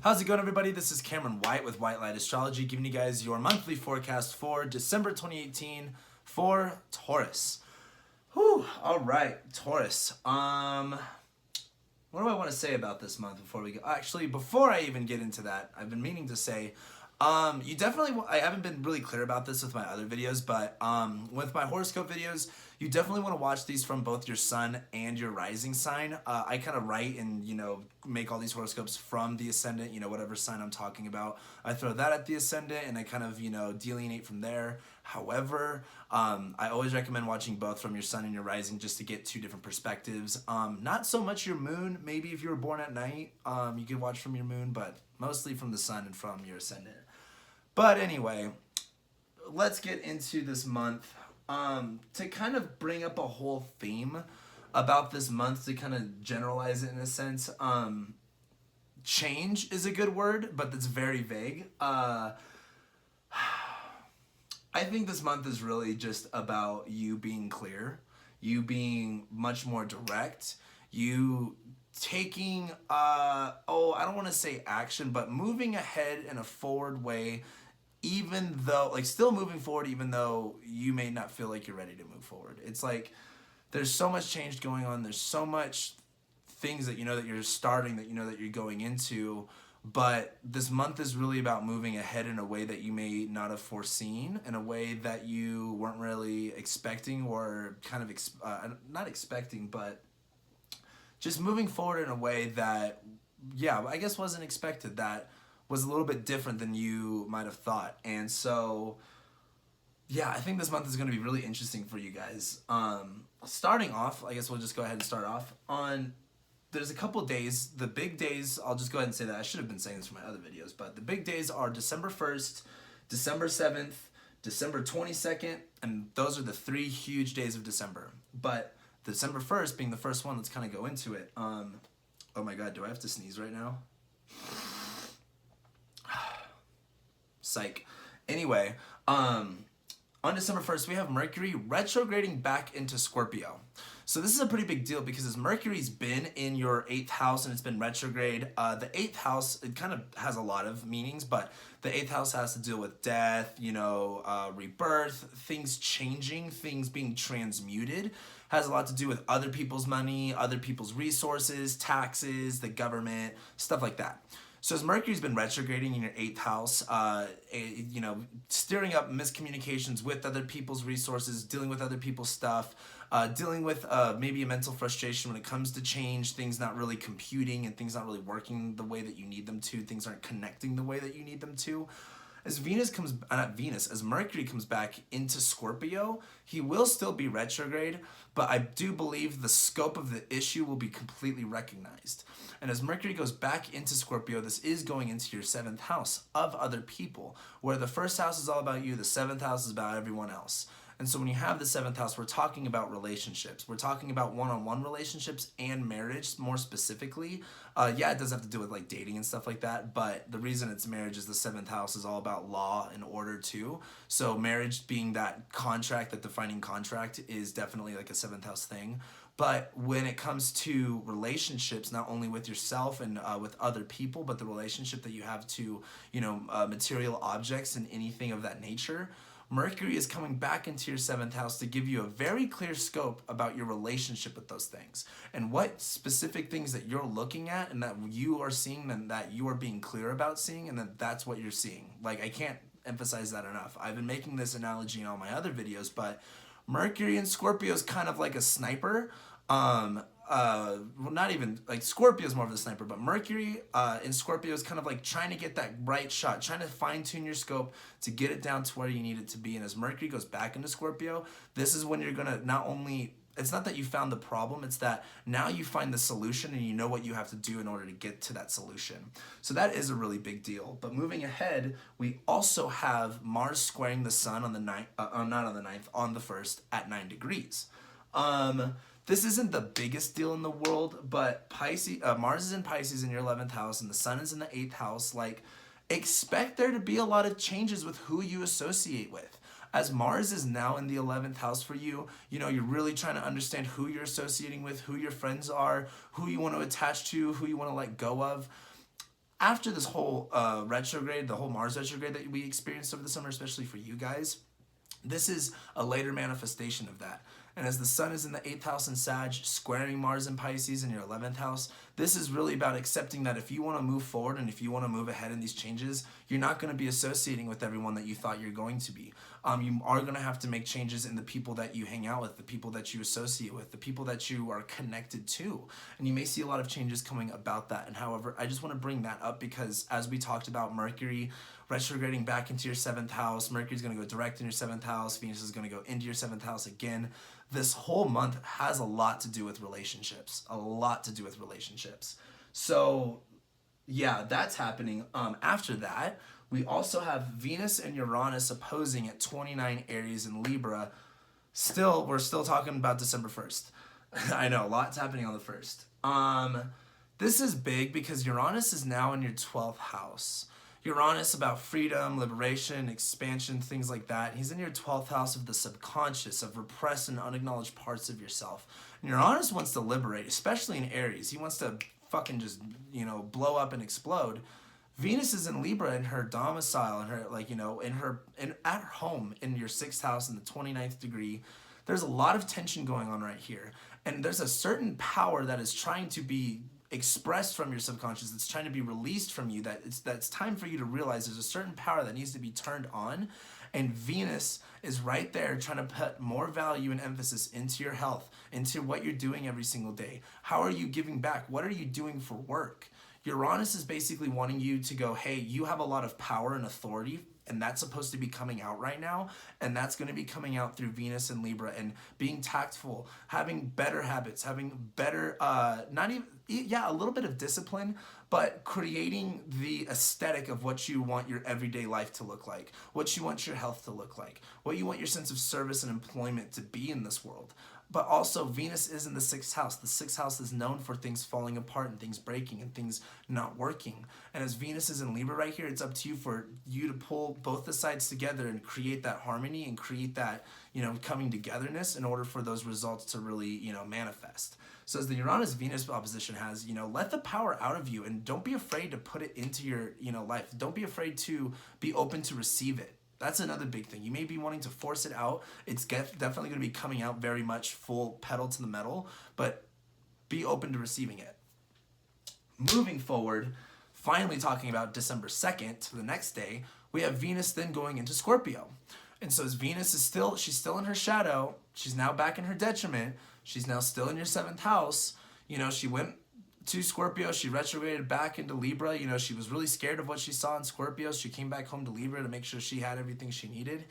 How's it going, everybody? This is Cameron White with White Light Astrology, giving you guys your monthly forecast for December 2018 for Taurus. Whew, all right, Taurus. What do I want to say about this month before we go? Actually, before I even get into that, I've been meaning to say, you definitely, I haven't been really clear about this with my other videos, but with my horoscope videos, you definitely want to watch these from both your sun and your rising sign. I kind of write and, make all these horoscopes from the ascendant, whatever sign I'm talking about. I throw that at the ascendant and I kind of, delineate from there. However, I always recommend watching both from your sun and your rising just to get two different perspectives. Not so much your moon. Maybe if you were born at night, you could watch from your moon, but mostly from the sun and from your ascendant. But anyway, let's get into this month. To kind of bring up a whole theme about this month, to kind of generalize it in a sense. Change is a good word, but that's very vague. I think this month is really just about you being clear, you being much more direct, you taking, I don't want to say action, but moving ahead in a forward way, even though, still moving forward, even though you may not feel like you're ready to move forward. It's like, there's so much change going on, there's so much things that that you're starting, that that you're going into, but this month is really about moving ahead in a way that you may not have foreseen, in a way that you weren't really expecting, or kind of, not expecting, but just moving forward in a way that, I guess wasn't expected, that was a little bit different than you might have thought. And so, I think this month is going to be really interesting for you guys. Starting off, I guess we'll just go ahead and start off on, there's a couple days, the big days, I'll just go ahead and say that. I should have been saying this for my other videos, but the big days are December 1st, December 7th, December 22nd, and those are the three huge days of December. But December 1st being the first one, let's kind of go into it. Oh my God, do I have to sneeze right now? Psych. Anyway, on December 1st, we have Mercury retrograding back into Scorpio. So this is a pretty big deal because as Mercury's been in your 8th house and it's been retrograde, the 8th house, it kind of has a lot of meanings, but the 8th house has to deal with death, rebirth, things changing, things being transmuted, has a lot to do with other people's money, other people's resources, taxes, the government, stuff like that. So as Mercury's been retrograding in your 8th house, stirring up miscommunications with other people's resources, dealing with other people's stuff, dealing with maybe a mental frustration when it comes to change, things not really computing and things not really working the way that you need them to, things aren't connecting the way that you need them to. As as Mercury comes back into Scorpio, he will still be retrograde, but I do believe the scope of the issue will be completely recognized. And as Mercury goes back into Scorpio, this is going into your 7th house of other people, where the 1st house is all about you, the 7th house is about everyone else. And so when you have the 7th house, we're talking about relationships. We're talking about one-on-one relationships and marriage more specifically. It does have to do with dating and stuff like that, but the reason it's marriage is the 7th house is all about law and order too. So marriage being that contract, that defining contract, is definitely like a 7th house thing. But when it comes to relationships, not only with yourself and with other people, but the relationship that you have to, material objects and anything of that nature, Mercury is coming back into your 7th house to give you a very clear scope about your relationship with those things and what specific things that you're looking at and that you are seeing and that you are being clear about seeing, and that's what you're seeing. I can't emphasize that enough. I've been making this analogy in all my other videos, but Mercury in Scorpio is kind of like a sniper. Not even, Scorpio is more of the sniper, but Mercury in Scorpio is kind of like trying to get that right shot, trying to fine tune your scope to get it down to where you need it to be. And as Mercury goes back into Scorpio, this is when you're going to not only, it's not that you found the problem, it's that now you find the solution and you know what you have to do in order to get to that solution. So that is a really big deal. But moving ahead, we also have Mars squaring the sun on the 9th, on the 1st at 9 degrees. This isn't the biggest deal in the world, but Mars is in Pisces in your 11th house and the sun is in the 8th house. Expect there to be a lot of changes with who you associate with. As Mars is now in the 11th house for you, you're really trying to understand who you're associating with, who your friends are, who you want to attach to, who you want to let go of. after this whole retrograde, the whole Mars retrograde that we experienced over the summer, especially for you guys, this is a later manifestation of that. And as the sun is in the 8th house in Sag, squaring Mars in Pisces in your 11th house, this is really about accepting that if you want to move forward and if you want to move ahead in these changes, you're not going to be associating with everyone that you thought you're going to be. You are going to have to make changes in the people that you hang out with, the people that you associate with, the people that you are connected to. And you may see a lot of changes coming about that. And however, I just want to bring that up because as we talked about Mercury retrograding back into your 7th house, Mercury's going to go direct in your 7th house, Venus is going to go into your 7th house again. This whole month has a lot to do with relationships, So yeah, that's happening. After that, we also have Venus and Uranus opposing at 29 Aries and Libra. We're still talking about December 1st. I know, lots happening on the 1st. This is big because Uranus is now in your 12th house. Uranus about freedom, liberation, expansion, things like that. He's in your 12th house of the subconscious, of repressed and unacknowledged parts of yourself. And Uranus wants to liberate, especially in Aries. He wants to fucking just, blow up and explode. Venus is in Libra in her domicile, in her, at home in your 6th house in the 29th degree. There's a lot of tension going on right here. And there's a certain power that is trying to be expressed from your subconscious, it's trying to be released from you, that's time for you to realize there's a certain power that needs to be turned on, and Venus is right there trying to put more value and emphasis into your health, into what you're doing every single day. How are you giving back? What are you doing for work? Uranus is basically wanting you to go, hey, you have a lot of power and authority, and that's supposed to be coming out right now, and that's going to be coming out through Venus and Libra, and being tactful, having better habits, having better, a little bit of discipline, but creating the aesthetic of what you want your everyday life to look like, what you want your health to look like, what you want your sense of service and employment to be in this world. But also, Venus is in the 6th house. The 6th house is known for things falling apart and things breaking and things not working. And as Venus is in Libra right here, it's up to you for you to pull both the sides together and create that harmony and create that, coming togetherness in order for those results to really, manifest. So as the Uranus-Venus opposition has, let the power out of you and don't be afraid to put it into your, life. Don't be afraid to be open to receive it. That's another big thing. You may be wanting to force it out. It's definitely going to be coming out very much full pedal to the metal, but be open to receiving it. Moving forward, finally talking about December 2nd, to the next day, we have Venus then going into Scorpio. And so as Venus is she's still in her shadow, she's now back in her detriment, she's now still in your 7th house. She went to Scorpio, she retrograded back into Libra. She was really scared of what she saw in Scorpio. She came back home to Libra to make sure she had everything she needed.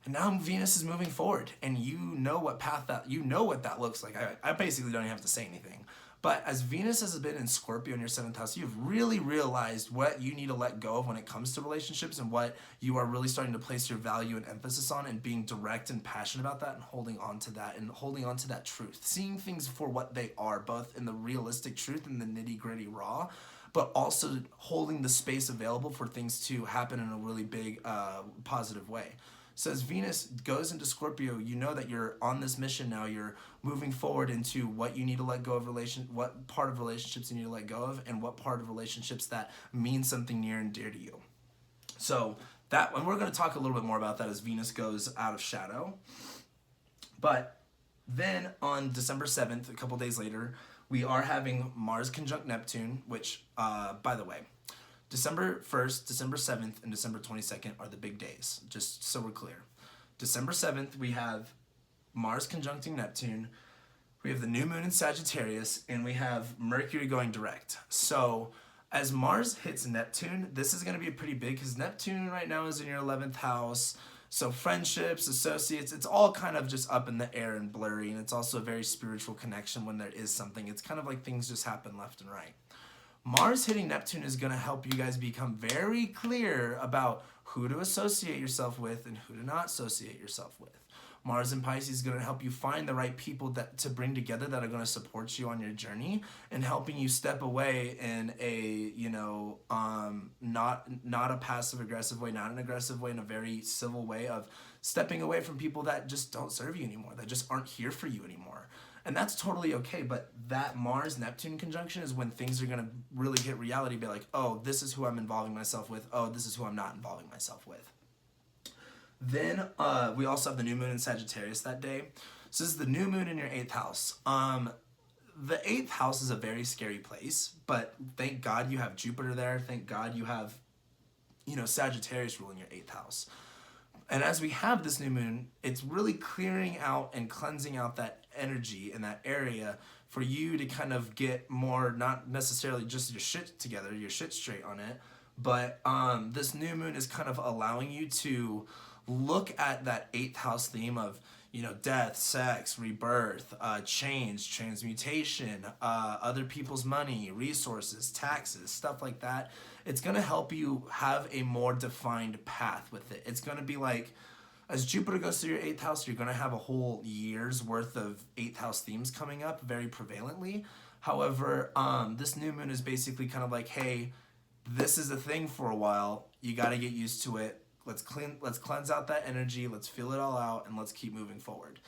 And now Venus is moving forward, and you know what that looks like. I basically don't even have to say anything. But as Venus has been in Scorpio in your 7th house, you've really realized what you need to let go of when it comes to relationships and what you are really starting to place your value and emphasis on, and being direct and passionate about that and holding on to that truth. Seeing things for what they are, both in the realistic truth and the nitty-gritty raw, but also holding the space available for things to happen in a really big, positive way. So as Venus goes into Scorpio, you know that you're on this mission now. You're moving forward into what you need to let go of what part of relationships you need to let go of, and what part of relationships that mean something near and dear to you. So and we're going to talk a little bit more about that as Venus goes out of shadow. But then on December 7th, a couple days later, we are having Mars conjunct Neptune, which, by the way, December 1st, December 7th, and December 22nd are the big days, just so we're clear. December 7th, we have Mars conjuncting Neptune, we have the new moon in Sagittarius, and we have Mercury going direct. So as Mars hits Neptune, this is going to be pretty big because Neptune right now is in your 11th house. So friendships, associates, it's all kind of just up in the air and blurry, and it's also a very spiritual connection when there is something. It's kind of like things just happen left and right. Mars hitting Neptune is going to help you guys become very clear about who to associate yourself with and who to not associate yourself with. Mars in Pisces is going to help you find the right people to bring together that are going to support you on your journey and helping you step away in a, not a passive aggressive way, not an aggressive way, in a very civil way of stepping away from people that just don't serve you anymore, that just aren't here for you anymore. And that's totally okay, but that Mars-Neptune conjunction is when things are going to really hit reality, be like, oh, this is who I'm involving myself with. Oh, this is who I'm not involving myself with. Then we also have the new moon in Sagittarius that day. So this is the new moon in your 8th house. The 8th house is a very scary place, but thank God you have Jupiter there. Thank God you have, Sagittarius ruling your 8th house. And as we have this new moon, it's really clearing out and cleansing out that energy in that area for you to kind of get more, not necessarily just your shit together, your shit straight on it, but this new moon is kind of allowing you to look at that 8th house theme of, death, sex, rebirth, change, transmutation, other people's money, resources, taxes, stuff like that. It's going to help you have a more defined path with it. It's going to be like, as Jupiter goes through your 8th house, you're going to have a whole year's worth of 8th house themes coming up very prevalently. However, this new moon is basically kind of like, hey, this is a thing for a while. You got to get used to it. Let's cleanse out that energy. Let's feel it all out, and let's keep moving forward.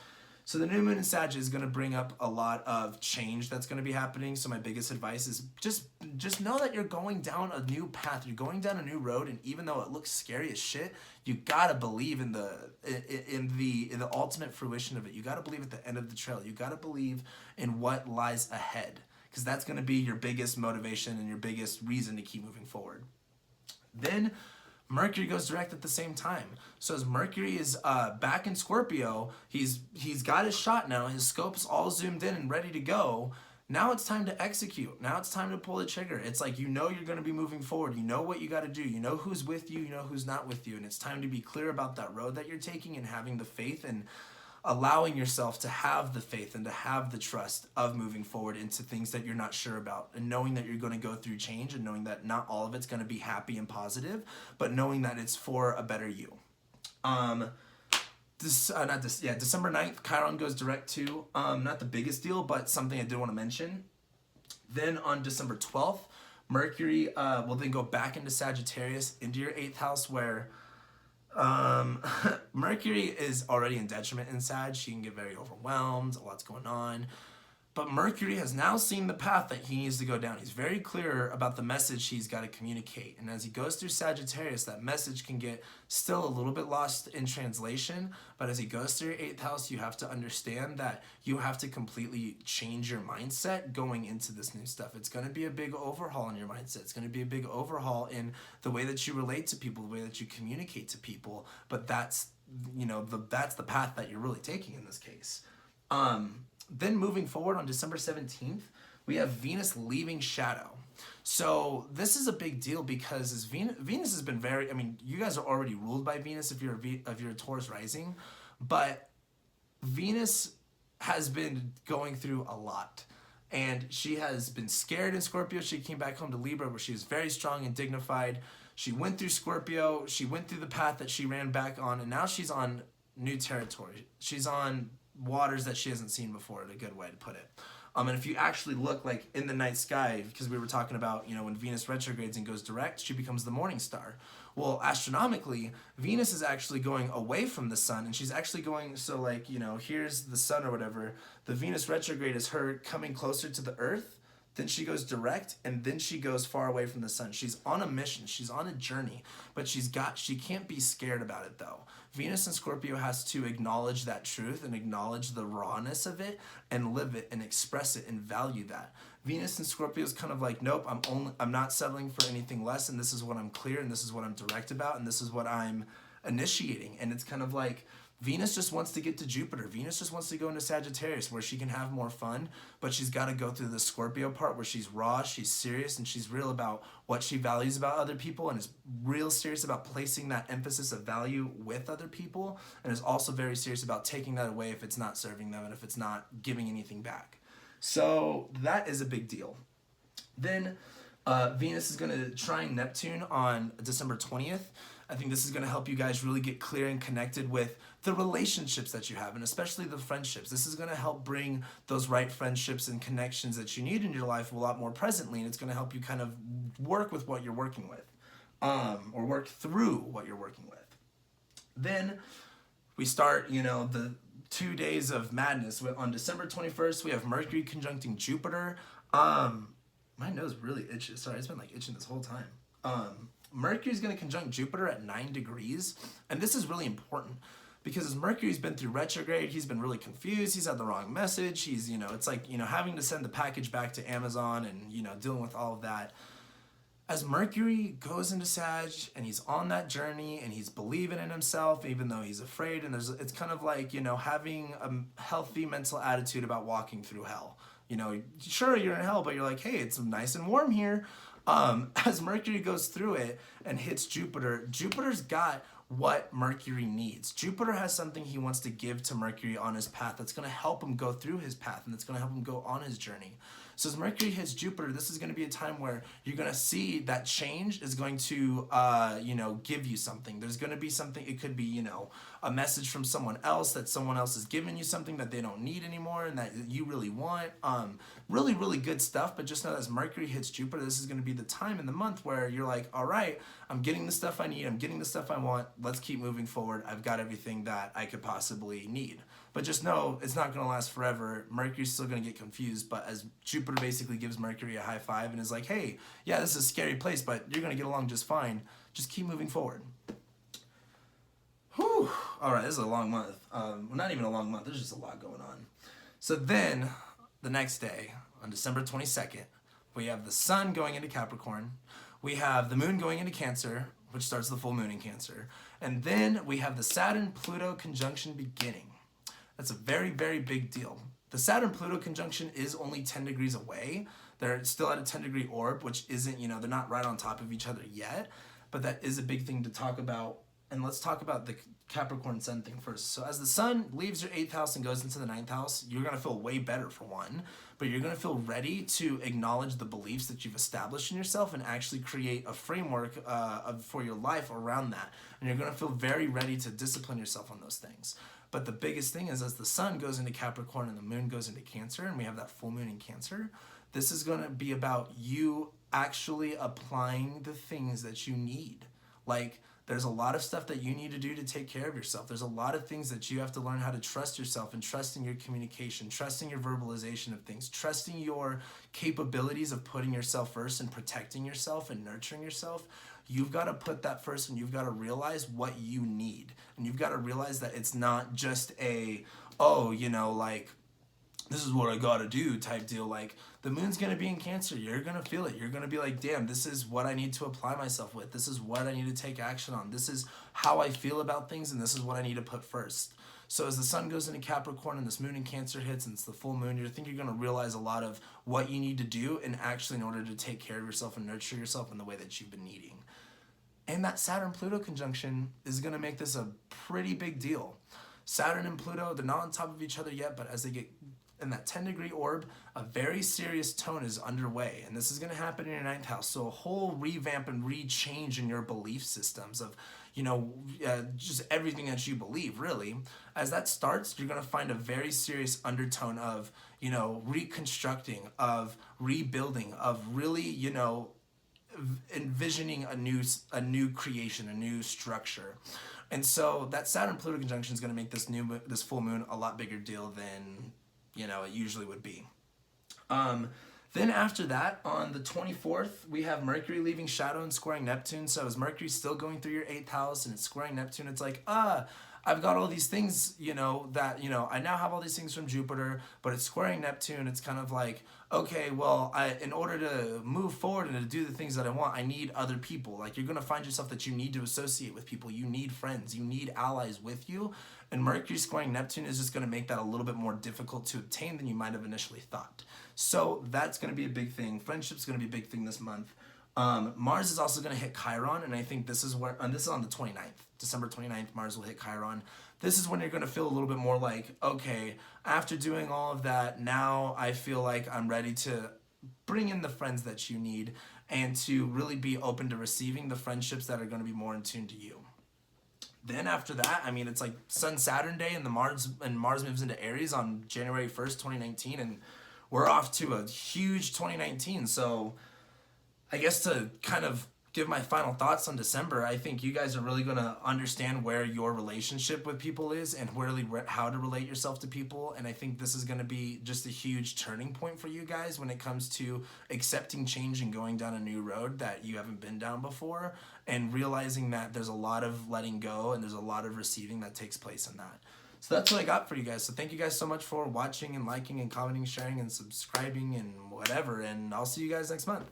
So the new moon in Sag is going to bring up a lot of change that's going to be happening. So my biggest advice is just know that you're going down a new path. You're going down a new road, and even though it looks scary as shit, you gotta believe in the ultimate fruition of it. You gotta believe at the end of the trail. You gotta believe in what lies ahead, because that's going to be your biggest motivation and your biggest reason to keep moving forward. Then Mercury goes direct at the same time. So as Mercury is back in Scorpio, he's got his shot now. His scope's all zoomed in and ready to go. Now it's time to execute. Now it's time to pull the trigger. It's like, you're going to be moving forward. You know what you got to do. You know who's with you. You know who's not with you. And it's time to be clear about that road that you're taking and having the faith and allowing yourself to have the faith and to have the trust of moving forward into things that you're not sure about, and knowing that you're going to go through change, and knowing that not all of it's going to be happy and positive, but knowing that it's for a better you. December 9th, Chiron goes direct too. Not the biggest deal, but something I did want to mention. Then on December 12th, Mercury will then go back into Sagittarius, into your 8th house, where Mercury is already in detriment in Sag. She can get very overwhelmed, a lot's going on. But Mercury has now seen the path that he needs to go down. He's very clear about the message he's got to communicate. And as he goes through Sagittarius, that message can get still a little bit lost in translation. But as he goes through your 8th house, you have to understand that you have to completely change your mindset going into this new stuff. It's going to be a big overhaul in your mindset. It's going to be a big overhaul in the way that you relate to people, the way that you communicate to people. But that's the path that you're really taking in this case. Then moving forward on December 17th, we have Venus leaving shadow. So this is a big deal because as Venus has been you guys are already ruled by Venus if you're a Taurus rising, but Venus has been going through a lot. And she has been scared in Scorpio. She came back home to Libra, where she was very strong and dignified. She went through Scorpio. She went through the path that she ran back on, and now she's on new territory. She's on waters that she hasn't seen before, in a good way to put it. And if you actually look like in the night sky, because we were talking about, when Venus retrogrades and goes direct, she becomes the morning star. Well, astronomically, Venus is actually going away from the sun, and she's actually going, here's the sun or whatever. The Venus retrograde is her coming closer to the earth, then she goes direct, and then she goes far away from the sun. She's on a mission, she's on a journey, but she can't be scared about it though. Venus in Scorpio has to acknowledge that truth and acknowledge the rawness of it and live it and express it and value that. Venus in Scorpio is kind of like, nope, I'm not settling for anything less, and this is what I'm clear, and this is what I'm direct about, and this is what I'm initiating. And it's kind of like, Venus just wants to get to Jupiter. Venus just wants to go into Sagittarius, where she can have more fun, but she's got to go through the Scorpio part where she's raw, she's serious, and she's real about what she values about other people, and is real serious about placing that emphasis of value with other people, and is also very serious about taking that away if it's not serving them and if it's not giving anything back. So that is a big deal. Then Venus is going to trine Neptune on December 20th. I think this is going to help you guys really get clear and connected with the relationships that you have, and especially the friendships. This is going to help bring those right friendships and connections that you need in your life a lot more presently, and it's going to help you kind of work with what you're working with, or work through what you're working with. Then we start, the 2 days of madness. On December 21st, we have Mercury conjuncting Jupiter. My nose really itches. Sorry, it's been like itching this whole time. Mercury's going to conjunct Jupiter at 9 degrees. And this is really important because as Mercury's been through retrograde, he's been really confused. He's had the wrong message. He's, it's like, having to send the package back to Amazon and, dealing with all of that. As Mercury goes into Sag and he's on that journey and he's believing in himself, even though he's afraid, and it's kind of like, having a healthy mental attitude about walking through hell. Sure, you're in hell, but you're like, hey, it's nice and warm here. As Mercury goes through it and hits Jupiter, Jupiter's got what Mercury needs. Jupiter has something he wants to give to Mercury on his path that's going to help him go through his path and that's going to help him go on his journey. So as Mercury hits Jupiter, this is going to be a time where you're going to see that change is going to, give you something. There's going to be something, it could be, a message from someone else that someone else is giving you something that they don't need anymore and that you really want. Really, really good stuff, but just know that as Mercury hits Jupiter, this is going to be the time in the month where you're like, all right, I'm getting the stuff I need, I'm getting the stuff I want, let's keep moving forward. I've got everything that I could possibly need. But just know it's not going to last forever. Mercury's still going to get confused, but as Jupiter basically gives Mercury a high five and is like, hey, yeah, this is a scary place, but you're going to get along just fine. Just keep moving forward. Whew. All right, this is a long month. Well, not even a long month. There's just a lot going on. So then, the next day, on December 22nd, we have the Sun going into Capricorn. We have the Moon going into Cancer, which starts the full moon in Cancer. And then we have the Saturn-Pluto conjunction beginning. That's a very, very big deal. The Saturn-Pluto conjunction is only 10 degrees away. They're still at a 10-degree orb, which isn't, they're not right on top of each other yet. But that is a big thing to talk about. And let's talk about the Capricorn Sun thing first. So as the Sun leaves your 8th house and goes into the 9th house, you're going to feel way better for one. But you're going to feel ready to acknowledge the beliefs that you've established in yourself and actually create a framework for your life around that. And you're going to feel very ready to discipline yourself on those things. But the biggest thing is as the Sun goes into Capricorn and the Moon goes into Cancer, and we have that full moon in Cancer, this is going to be about you actually applying the things that you need. Like, there's a lot of stuff that you need to do to take care of yourself. There's a lot of things that you have to learn how to trust yourself and trust in your communication, trusting your verbalization of things, trusting your capabilities of putting yourself first and protecting yourself and nurturing yourself. You've got to put that first and you've got to realize what you need. And you've got to realize that it's not just a, this is what I got to do type deal. Like, the moon's going to be in Cancer. You're going to feel it. You're going to be like, damn, this is what I need to apply myself with. This is what I need to take action on. This is how I feel about things, and this is what I need to put first. So as the Sun goes into Capricorn and this moon in Cancer hits and it's the full moon, you're going to realize a lot of what you need to do and actually in order to take care of yourself and nurture yourself in the way that you've been needing. And that Saturn-Pluto conjunction is going to make this a pretty big deal. Saturn and Pluto, they're not on top of each other yet, but as they get in that 10-degree orb, a very serious tone is underway. And this is going to happen in your 9th house. So a whole revamp and re-change in your belief systems of, just everything that you believe, really. As that starts, you're going to find a very serious undertone of, reconstructing, of rebuilding, of really, envisioning a new creation, a new structure. And so that Saturn-Pluto conjunction is going to make this full moon a lot bigger deal than it usually would be. Then after that, on the 24th, we have Mercury leaving shadow and squaring Neptune. So as Mercury's still going through your 8th house and it's squaring Neptune, it's like, I've got all these things, I now have all these things from Jupiter, but it's squaring Neptune. It's kind of like, okay, well, in order to move forward and to do the things that I want, I need other people. Like, you're going to find yourself that you need to associate with people. You need friends. You need allies with you. And Mercury squaring Neptune is just going to make that a little bit more difficult to obtain than you might have initially thought. So that's going to be a big thing. Friendship's going to be a big thing this month. Mars is also going to hit Chiron, and I think this is where, and this is on the 29th. December 29th, Mars will hit Chiron. This is when you're going to feel a little bit more like, okay, after doing all of that, now I feel like I'm ready to bring in the friends that you need and to really be open to receiving the friendships that are going to be more in tune to you. Then after that, it's like Sun-Saturn day, and Mars moves into Aries on January 1st, 2019, and we're off to a huge 2019. So I guess to kind of give my final thoughts on December, I think you guys are really going to understand where your relationship with people is and really how to relate yourself to people. And I think this is going to be just a huge turning point for you guys when it comes to accepting change and going down a new road that you haven't been down before, and realizing that there's a lot of letting go and there's a lot of receiving that takes place in that. So that's what I got for you guys. So thank you guys so much for watching and liking and commenting, sharing and subscribing and whatever. And I'll see you guys next month.